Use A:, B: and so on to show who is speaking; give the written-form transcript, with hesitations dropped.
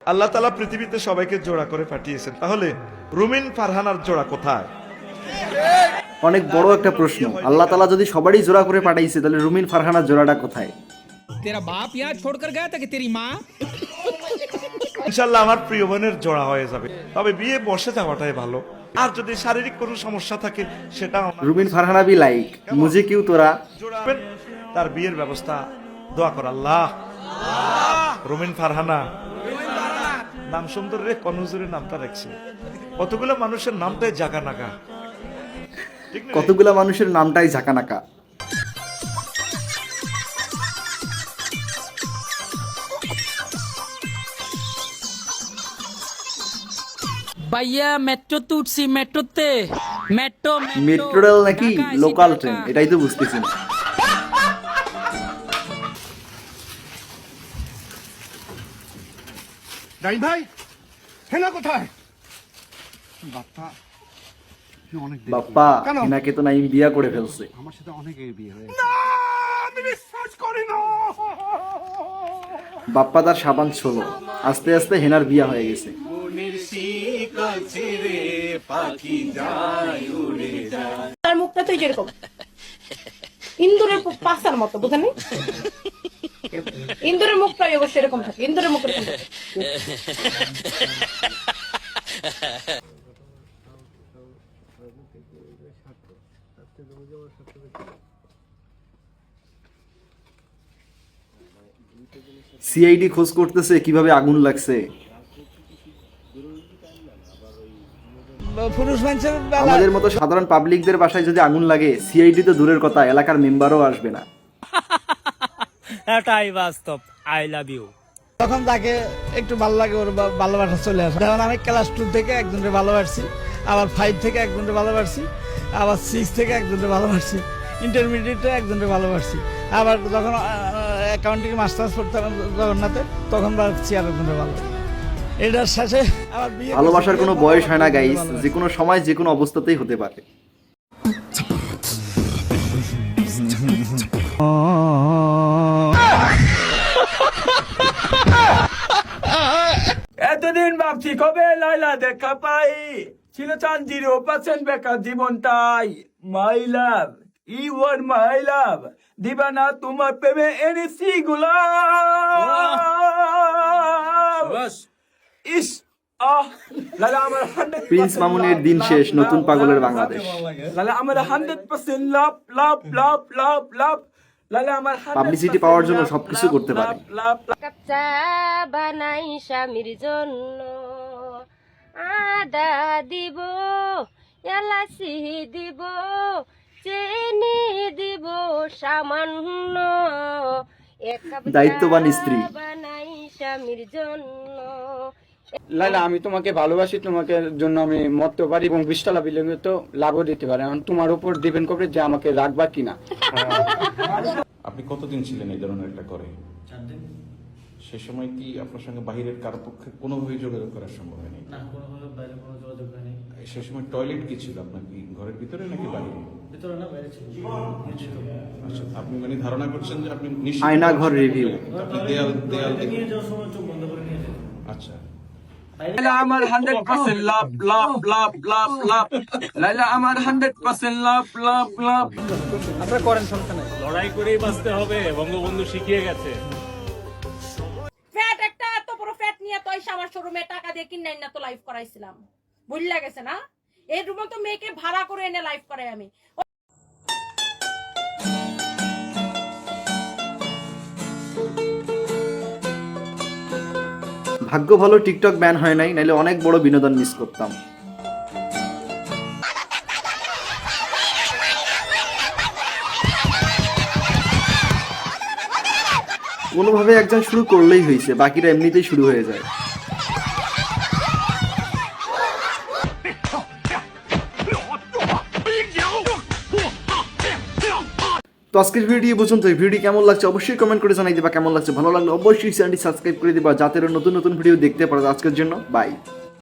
A: আল্লাহ তাআলা পৃথিবীতে সবাইকে জোড়া করে পাঠিয়েছেন, তাহলে রুমিন ফারহানার জোড়া কোথায়?
B: অনেক বড় একটা প্রশ্ন। আল্লাহ তাআলা যদি সবারই জোড়া করে পাঠাইছে, তাহলে রুমিন ফারহানার জোড়াটা কোথায়?
C: तेरा बाप यहाँ छोड़कर गया था कि तेरी माँ?
A: ইনশাআল্লাহ আমার প্রিয় বোনের জোড়া হয়ে যাবে, তবে বিয়ে বসে যাওয়াটাই ভালো। আর যদি শারীরিক কোনো সমস্যা থাকে সেটা
B: রুমিন ফারহানা বি লাইক মুঝে কিউ তোরা।
A: জোড়াবেন, তার বিয়ের ব্যবস্থা দোয়া কর আল্লাহ। রুমিন ফারহানা নাম সুন্দর রে, কোন হুজুরের নামটা রাখছে? কতগুলো মানুষের নামটাই জাগা নাগা, ঠিক না?
B: কতগুলা মানুষের নামটাই ঝাঁকানাকা।
D: ভাইয়া মেট্রো তো উঠছি, মেট্রোতে মেট্রো
B: মেট্রো রেল নাকি লোকাল ট্রেন, এটাই তো বুঝতেছি না।
E: ডাইন ভাই, হেনা কোথায়? বাপ্পা অনেক দেরি
B: বাপ্পা
E: কেন?
B: এনাকে তো নাইম বিয়া করে ফেলছে।
E: আমার সাথে অনেকের বিয়ে হয়ে আমি বিশ্বাস করি না।
B: বাপ্পা তার সাবান ছিল, আস্তে আস্তে হেনার বিয়া হয়ে গেছে।
F: তার মুখটা তো যেরকম ইন্দুরের পাশার মতো, বুঝেন? ইন্দুরের মুখটাই অবশ্য এরকম থাকে, ইন্দুরের মুখ এরকম থাকে।
B: সিআইডি খোঁজ করতেছে কিভাবে আগুন লাগছে। আমাদের মতো সাধারণ পাবলিকদের বাসায় যদি আগুন লাগে, সিআইডি তো দূরের কথা, এলাকার মেম্বারও আসবে না।
C: এটাই বাস্তব। I love you.
G: তখন তাকে একটু ভালো লাগে, ওর ভালোবাসা চলে আসে। যেমন আমি ক্লাস 2 থেকে একজনকে ভালোবাসছি, আবার 5 থেকে একজনকে ভালোবাসছি, আবার 6 থেকে একজনকে ভালোবাসছি, ইন্টারমিডিয়েটে একজনকে ভালোবাসছি, আবার যখন অ্যাকাউন্টিং মাস্টার্স পড়তাম জগন্নাথে, তখন ভাবছি আর একজনকে ভালোবাসি। এটার শেষে আবার বিয়ে।
B: ভালোবাসার কোনো বয়স হয় না গাইস, যে কোনো সময় যে কোনো অবস্থাতেই হতে পারে।
H: এতদিন ভাবছি কবে লাইলা দেখা পাই, ছিল চান 0% বেকার জীবনটাই। মাই লাভ, ইউ আর মাই লাভ, দিবা না তোমার প্রেমে এনেছি গোলাপ। ইস আহ লালা আমার 100%
B: প্রিন্স মামুনের দিন শেষ, নতুন পাগলের বাংলাদেশ।
H: লালা আমার 100% লাভ লাভ লাভ লাভ লাভ। লালা আমার
B: পাবলিসিটি পাওয়ার জন্য সবকিছু করতে পারে।
H: লাভ।
F: কাপ চা বানাই স্বামীর জন্য, আদা দিব, এলাচি দিব, চিনি দিব সামান্য, এক কাপ
B: দায়িত্ববান স্ত্রী।
F: বানাই স্বামীর জন্য।
I: লাইলা, আমি তোমাকে ভালোবাসি, তোমাকে জন্য আমি মরতে পারি এবং 20 টাকা বিল্ডিং তো লাভও দিতে পারি। এখন তোমার উপর ডিপেন্ড করবে যে আমাকে রাখবা কিনা।
J: আপনি কতদিন ছিলেন এই ধরনের একটা ঘরে? 4 দিন। সে সময় কি আপনার সঙ্গে বাহিরের কারো পক্ষে কোনোভাবেই যোগাযোগ করা সম্ভব হয়নি?
K: না, কোনোভাবে বাইরে কোনো যোগাযোগ হয়নি।
J: সে সময় টয়লেট কি ছিল আপনার, কি ঘরের ভিতরে নাকি বাইরে?
K: ভিতরে না, বাইরে ছিল।
J: আচ্ছা, আপনি মানে ধারণা করছেন যে আপনি
B: আয়না ঘর রিভিউ।
J: আপনি দেয়াল
K: নিয়ে যাওয়ার সময় চোখ বন্ধ করে নিয়ে যেত।
J: আচ্ছা,
H: লাইলা আমার 100% লাভ লাভ লাভ লাভ লাভ। লাইলা আমার 100% লাভ লাভ লাভ।
G: আপনারা করেন, সমস্যা নাই।
C: লড়াই করেই বাঁচতে হবে, বঙ্গবন্ধু শিখিয়ে গেছে।
F: ফ্যাট একটা এত বড় ফ্যাট নিয়ে তো আমার শোরুমে টাকা দিয়ে কিনে না তো লাইভ করাইছিলাম, বুঝলা গেছে না? এই রুমে তো মেয়েকে ভাড়া করে এনে লাইভ করাই আমি।
B: ভাগ্য ভালো টিকটক ব্যান হয় নাই, নাইলে অনেক বড় বিনোদন মিস করতাম। কোনোভাবে একজন শুরু করলেই হয়েছে, বাকিরা এমনিতেই শুরু হয়ে যায়। তো আজকের ভিডিও পর্যন্ত। ভিডিও কেমন লাগছে অবশ্যই কমেন্ট করে জানাই দিবা। কেমন লাগছে, ভালো লাগলে অবশ্যই চ্যানেলটি সাবস্ক্রাইব করে দিবা, যাতে নতুন নতুন ভিডিও দেখতে পারো। আজকের জন্য বাই।